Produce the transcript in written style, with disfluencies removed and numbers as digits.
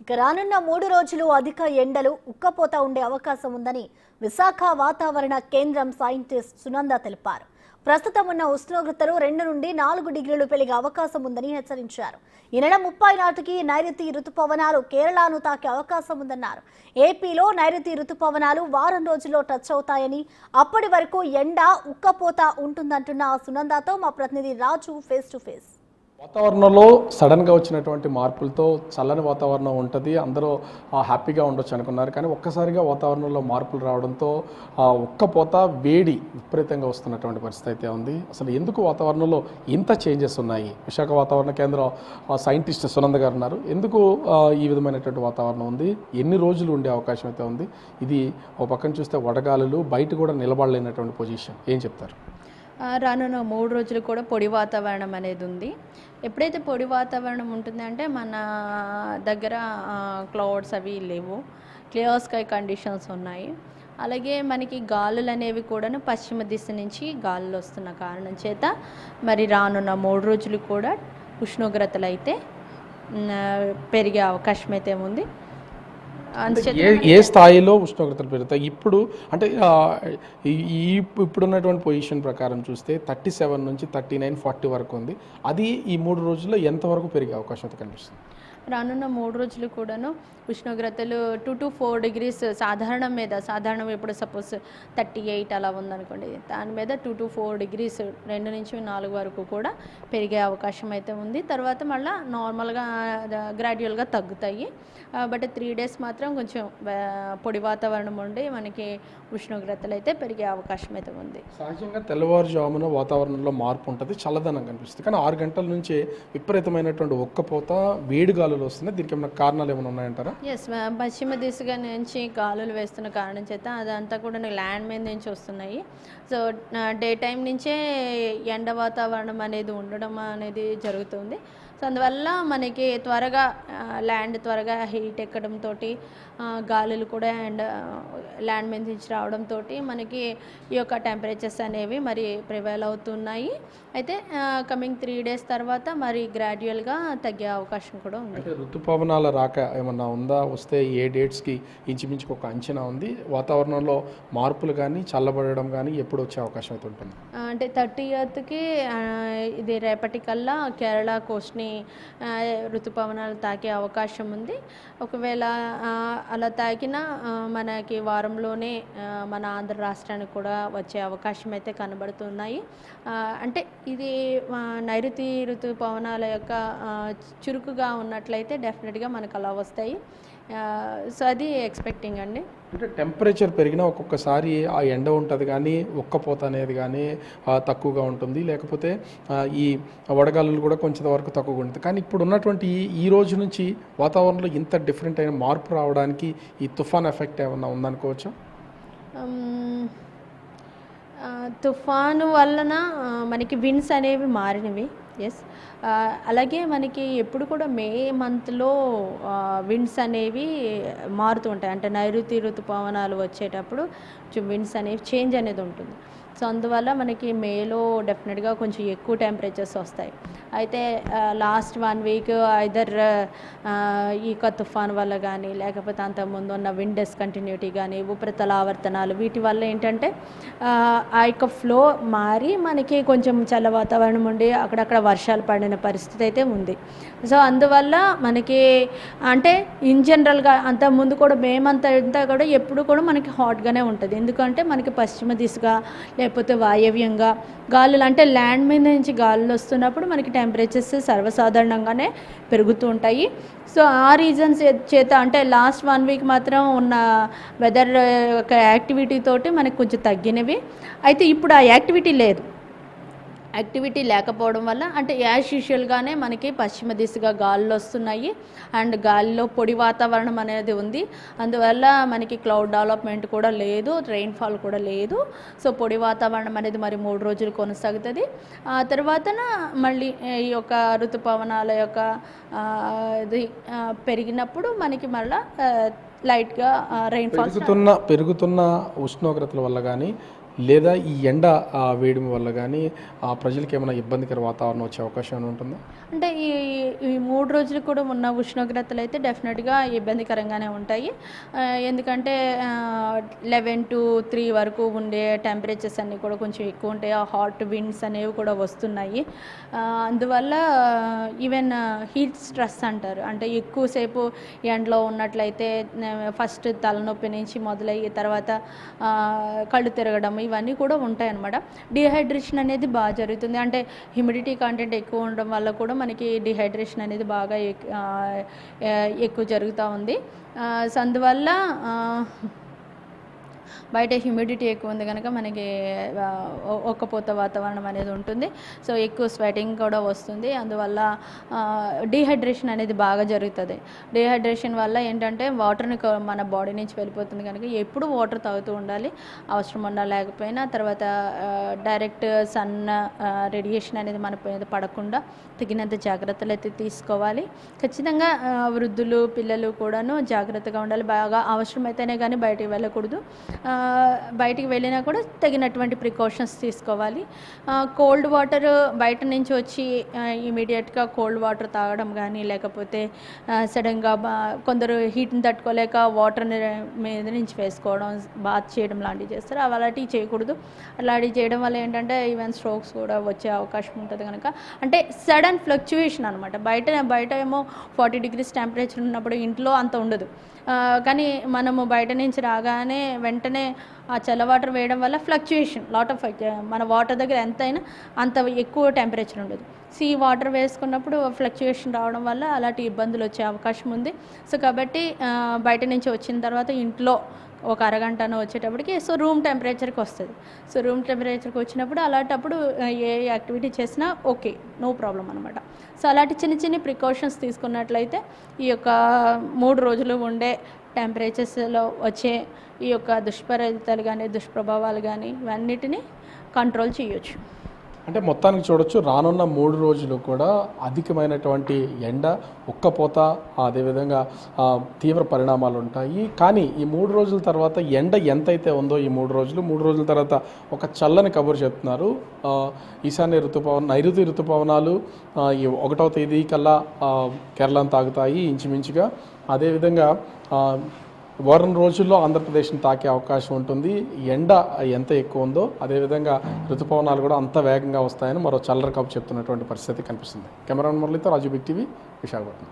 ఇక రానున్న 3 రోజులు అధిక ఎండలు ఉక్కపోత ఉండే అవకాశం ఉందని విశాఖ వాతావరణ కేంద్రం సైంటిస్ట్ సునంద తెలిపారు. ప్రస్తుతం ఉన్న ఉష్ణోగ్రతలు 2 నుండి 4 డిగ్రీలు పెరిగే అవకాశం ఉందని హెచ్చరించారు. ఈ నెల 30 నాటికి నైరుతి రుతుపవనాలు కేరళను తాకే అవకాశం ఉందన్నారు. ఏపీలో నైరుతి రుతుపవనాలు వారం రోజుల్లో టచ్ అవుతాయని, అప్పటి వరకు ఎండ ఉక్కపోత ఉంటుందంటున్న సునందతో మా ప్రతినిధి రాజు ఫేస్ టు ఫేస్. వాతావరణంలో సడన్గా వచ్చినటువంటి మార్పులతో చల్లని వాతావరణం ఉంటుంది, అందరూ హ్యాపీగా ఉండొచ్చు అనుకున్నారు. కానీ ఒక్కసారిగా వాతావరణంలో మార్పులు రావడంతో ఉక్కపోత వేడి విపరీతంగా వస్తున్నటువంటి పరిస్థితి అయితే ఉంది. అసలు ఎందుకు వాతావరణంలో ఇంత చేంజెస్ ఉన్నాయి? విశాఖ వాతావరణ కేంద్రం సైంటిస్ట్ సునంద గారు ఉన్నారు. ఎందుకు ఈ విధమైనటువంటి వాతావరణం ఉంది, ఎన్ని రోజులు ఉండే అవకాశం అయితే ఉంది? ఇది ఒక పక్కన చూస్తే వడగాలులు, బయట కూడా నిలబడలేనటువంటి పొజిషన్, ఏం చెప్తారు? రానున్న 3 రోజులు కూడా పొడి వాతావరణం అనేది ఉంది. ఎప్పుడైతే పొడి వాతావరణం ఉంటుందంటే మన దగ్గర క్లౌడ్స్ అవి లేవు, క్లియర్ స్కై కండిషన్స్ ఉన్నాయి. అలాగే మనకి గాలులు అనేవి కూడాను పశ్చిమ దిశ నుంచి గాలులు వస్తున్న కారణం చేత మరి రానున్న 3 రోజులు కూడా ఉష్ణోగ్రతలు అయితే పెరిగే అవకాశం అయితే ఉంది. ఏ స్థాయిలో ఉష్ణోగ్రతలు పెరుగుతాయి ఇప్పుడు? అంటే ఇప్పుడున్నటువంటి పొజిషన్ ప్రకారం చూస్తే 37 నుంచి 39, 40 వరకు ఉంది. అది ఈ 3 రోజుల్లో ఎంతవరకు పెరిగే అవకాశం అయితే కనిపిస్తుంది? రానున్న 3 రోజులు కూడాను ఉష్ణోగ్రతలు 2 to 4 degrees సాధారణం ఇప్పుడు సపోజ్ 38 అలా ఉందనుకోండి, దాని మీద 2 to 4 degrees 2 నుంచి 4 వరకు కూడా పెరిగే అవకాశం అయితే ఉంది. తర్వాత మళ్ళీ నార్మల్గా గ్రాడ్యువల్గా తగ్గుతాయి. బట్ 3 days మాత్రం కొంచెం పొడి వాతావరణం ఉండి మనకి ఉష్ణోగ్రతలు అయితే పెరిగే అవకాశం అయితే ఉంది. సహజంగా తెల్లవారుజామున వాతావరణంలో మార్పు ఉంటుంది, చల్లదనం కనిపిస్తుంది. కానీ 6 గంటల నుంచే విపరీతమైనటువంటి ఒక్కపోత, వేడి గాలులు వస్తున్నాయి. దీనికి ఏమైనా కారణాలు ఏమైనా ఉన్నాయంటారా? ఎస్, పశ్చిమ దిశగా నుంచి గాలులు వేస్తున్న కారణం చేత అదంతా కూడా ల్యాండ్ మీద నుంచి వస్తున్నాయి. సో డే టైం నుంచే ఎండ వాతావరణం అనేది ఉండడం అనేది జరుగుతుంది. సో అందువల్ల మనకి త్వరగా త్వరగా హీట్ ఎక్కడంతో గాలులు కూడా ల్యాండ్ మీద నుంచి రావడంతో మనకి ఈ యొక్క టెంపరేచర్స్ అనేవి మరి ప్రివైల్ అవుతున్నాయి. అయితే కమింగ్ 3 days తర్వాత మరి గ్రాడ్యువల్గా తగ్గే అవకాశం కూడా ఉంది. ఋతుపవనాల రాక ఏమన్నా ఉందా? వస్తే ఏ డేట్స్కి ఇంచుమించు ఒక అంచనా ఉంది? వాతావరణంలో మార్పులు కానీ చల్లబడడం కానీ ఎప్పుడు వచ్చే అవకాశం అయితే ఉంటుంది? అంటే 30th ఇది రేపటికల్లా కేరళ కోస్ట్ని ఋతుపవనాలు తాకే అవకాశం ఉంది. ఒకవేళ అలా తాకినా మనకి వారంలోనే మన ఆంధ్ర రాష్ట్రానికి కూడా వచ్చే అవకాశం అయితే కనబడుతున్నాయి. అంటే ఇది నైరుతి ఋతుపవనాల యొక్క చురుకుగా ఉన్నట్లయితే డెఫినెట్గా మనకు అలా వస్తాయి. సో అది ఎక్స్పెక్టింగ్ అండి. అంటే టెంపరేచర్ పెరిగినా ఒక్కొక్కసారి ఆ ఎండ ఉంటుంది కానీ ఉక్కపోత అనేది కానీ తక్కువగా ఉంటుంది, లేకపోతే ఈ వడగాలులు కూడా కొంచెం వరకు తక్కువగా ఉంటుంది. కానీ ఇప్పుడు ఉన్నటువంటి ఈ రోజు నుంచి వాతావరణంలో ఇంత డిఫరెంట్ అయిన మార్పు రావడానికి ఈ తుఫాన్ ఎఫెక్ట్ ఏమన్నా ఉందనుకోవచ్చు? తుఫాను వలన మనకి విండ్స్ అనేవి మారినవి. ఎస్, అలాగే మనకి ఎప్పుడు కూడా మే మంత్లో విండ్స్ అనేవి మారుతూ ఉంటాయి. అంటే నైరుతి ఋతుపవనాలు వచ్చేటప్పుడు విండ్స్ అనేవి చేంజ్ అనేది ఉంటుంది. సో అందువల్ల మనకి మేలో డెఫినెట్గా కొంచెం ఎక్కువ టెంపరేచర్స్ వస్తాయి. అయితే లాస్ట్ 1 week ఐదర్ ఈ తుఫాన్ వల్ల కానీ, లేకపోతే అంతకుముందు ఉన్న విండ్ డిస్కంటిన్యూటీ కానీ, ఉపరితల ఆవర్తనాలు, వీటి వల్ల ఏంటంటే ఆ యొక్క ఫ్లో మారి మనకి కొంచెం చల్ల వాతావరణం ఉండి అక్కడక్కడ వర్షాలు పడిన పరిస్థితి అయితే ఉంది. సో అందువల్ల మనకి అంటే ఇన్ జనరల్గా అంతకుముందు కూడా మేమంతా కూడా ఎప్పుడు కూడా మనకి హాట్గానే ఉంటుంది. ఎందుకంటే మనకి పశ్చిమ దిశగా లేకపోతే వాయవ్యంగా గాలులు, అంటే ల్యాండ్ మీద నుంచి గాలులు వస్తున్నప్పుడు మనకి టెంపరేచర్స్ సర్వసాధారణంగానే పెరుగుతూ ఉంటాయి. సో ఆ రీజన్స్ చేత అంటే లాస్ట్ 1 week మాత్రం ఉన్న వెదర్ యాక్టివిటీ తోటి మనకు కొంచెం తగ్గినవి. అయితే ఇప్పుడు ఆ యాక్టివిటీ లేకపోవడం వల్ల అంటే యాజ్ యూజువల్గానే మనకి పశ్చిమ దిశగా గాలులు వస్తున్నాయి అండ్ గాలిలో పొడి వాతావరణం అనేది ఉంది. అందువల్ల మనకి క్లౌడ్ డెవలప్మెంట్ కూడా లేదు, రెయిన్ఫాల్ కూడా లేదు. సో పొడి వాతావరణం అనేది మరి 3 రోజులు కొనసాగుతుంది. ఆ తర్వాత మళ్ళీ ఈ యొక్క ఋతుపవనాల యొక్క ఇది పెరిగినప్పుడు మనకి మళ్ళీ లైట్గా రెయిన్ఫాల్ పెరుగుతున్న ఉష్ణోగ్రతల వల్ల కానీ లేదా ఈ ఎండ వేయడం వల్ల కానీ ప్రజలకు ఏమైనా ఇబ్బందికర వాతావరణం వచ్చే అవకాశం ఏమైనా ఉంటుందా? అంటే ఈ 3 రోజులు కూడా ఉన్న ఉష్ణోగ్రతలు అయితే డెఫినెట్గా ఇబ్బందికరంగానే ఉంటాయి. ఎందుకంటే 11 to 3 వరకు ఉండే టెంపరేచర్స్ అన్నీ కూడా కొంచెం ఎక్కువ ఉంటాయి. ఆ హాట్ విండ్స్ అనేవి కూడా వస్తున్నాయి. అందువల్ల ఈవెన్ హీట్ స్ట్రెస్ అంటారు. అంటే ఎక్కువసేపు ఎండలో ఉన్నట్లయితే ఫస్ట్ తలనొప్పి నుంచి మొదలయ్యి తర్వాత కళ్ళు తిరగడం ఇవన్నీ కూడా ఉంటాయన్నమాట. డిహైడ్రేషన్ అనేది బాగా జరుగుతుంది. అంటే హ్యూమిడిటీ కంటెంట్ ఎక్కువ ఉండడం వల్ల కూడా మనకి డిహైడ్రేషన్ అనేది బాగా ఎక్కువ జరుగుతూ ఉంది. సో అందువల్ల బయట హ్యూమిడిటీ ఎక్కువ ఉంది కనుక మనకి ఒక్కపోత వాతావరణం అనేది ఉంటుంది. సో ఎక్కువ స్వెటింగ్ కూడా వస్తుంది. అందువల్ల డీహైడ్రేషన్ అనేది బాగా జరుగుతుంది. డీహైడ్రేషన్ వల్ల ఏంటంటే వాటర్ని మన బాడీ నుంచి వెళ్ళిపోతుంది కనుక ఎప్పుడు వాటర్ తాగుతూ ఉండాలి, అవసరం ఉన్నా లేకపోయినా. తర్వాత డైరెక్ట్ సన్ రేడియేషన్ అనేది మన మీద పడకుండా తగినంత జాగ్రత్తలు అయితే తీసుకోవాలి. ఖచ్చితంగా వృద్ధులు పిల్లలు కూడాను జాగ్రత్తగా ఉండాలి. బాగా అవసరమైతేనే కానీ బయటికి వెళ్ళకూడదు. బయటికి వెళ్ళినా కూడా తగినటువంటి ప్రికాషన్స్ తీసుకోవాలి. కోల్డ్ వాటర్ బయట నుంచి వచ్చి ఇమీడియట్గా కోల్డ్ వాటర్ తాగడం కానీ లేకపోతే సడన్గా కొందరు హీట్ని తట్టుకోలేక వాటర్ని మీద నుంచి వేసుకోవడం, బాత్ చేయడం లాంటివి చేస్తారు. అలాంటివి చేయకూడదు. అలాంటివి చేయడం వల్ల ఏంటంటే ఈవెన్ స్ట్రోక్స్ కూడా వచ్చే అవకాశం ఉంటుంది కనుక అంటే సడన్ ఫ్లక్చుయేషన్ అనమాట. బయట ఏమో 40 degrees టెంపరేచర్ ఉన్నప్పుడు ఇంట్లో అంత ఉండదు. కానీ మనము బయట నుంచి రాగానే వెంటనే ఆ చల్ల వాటర్ వేయడం వల్ల ఫ్లక్చుయేషన్ మన వాటర్ దగ్గర ఎంతైనా అంత ఎక్కువ టెంపరేచర్ ఉండదు. సీ వాటర్ వేసుకున్నప్పుడు ఫ్లక్చుయేషన్ రావడం వల్ల అలాంటి ఇబ్బందులు వచ్చే అవకాశం ఉంది. సో కాబట్టి బయట నుంచి వచ్చిన తర్వాత ఇంట్లో ఒక అరగంటను వచ్చేటప్పటికి సో రూమ్ టెంపరేచర్కి వస్తుంది. సో రూమ్ టెంపరేచర్కి వచ్చినప్పుడు అలాంటప్పుడు ఏ యాక్టివిటీ చేసినా ఓకే, నో ప్రాబ్లం అనమాట. సో అలాంటి చిన్న ప్రికాషన్స్ తీసుకున్నట్లయితే ఈ యొక్క 3 రోజులు ఉండే టెంపరేచర్స్లో వచ్చే ఈ యొక్క దుష్ఫలితాలు కానీ దుష్ప్రభావాలు కానీ ఇవన్నిటిని కంట్రోల్ చేయొచ్చు. అంటే మొత్తానికి చూడొచ్చు, రానున్న 3 రోజులు కూడా అధికమైనటువంటి ఎండ, ఉక్కపోత, అదేవిధంగా తీవ్ర పరిణామాలు ఉంటాయి. కానీ ఈ 3 రోజుల తర్వాత ఎండ ఎంతైతే ఉందో ఈ 3 రోజుల తర్వాత ఒక చల్లని కబురు చెప్తున్నారు. ఈశాన్య నైరుతి ఋతుపవనాలు ఈ 1వ తేదీ కల్లా కేరళను తాగుతాయి ఇంచుమించుగా. అదేవిధంగా వారం రోజుల్లో ఆంధ్రప్రదేశ్ని తాకే అవకాశం ఉంటుంది. ఎండ ఎంత ఎక్కువ ఉందో అదేవిధంగా ఋతుపవనాలు కూడా అంత వేగంగా వస్తాయని మరో చల్లర కబు చెప్తున్నటువంటి పరిస్థితి కనిపిస్తుంది. కెమెరామెన్ మురళితో రాజు, బిగ్ టీవీ, విశాఖపట్నం.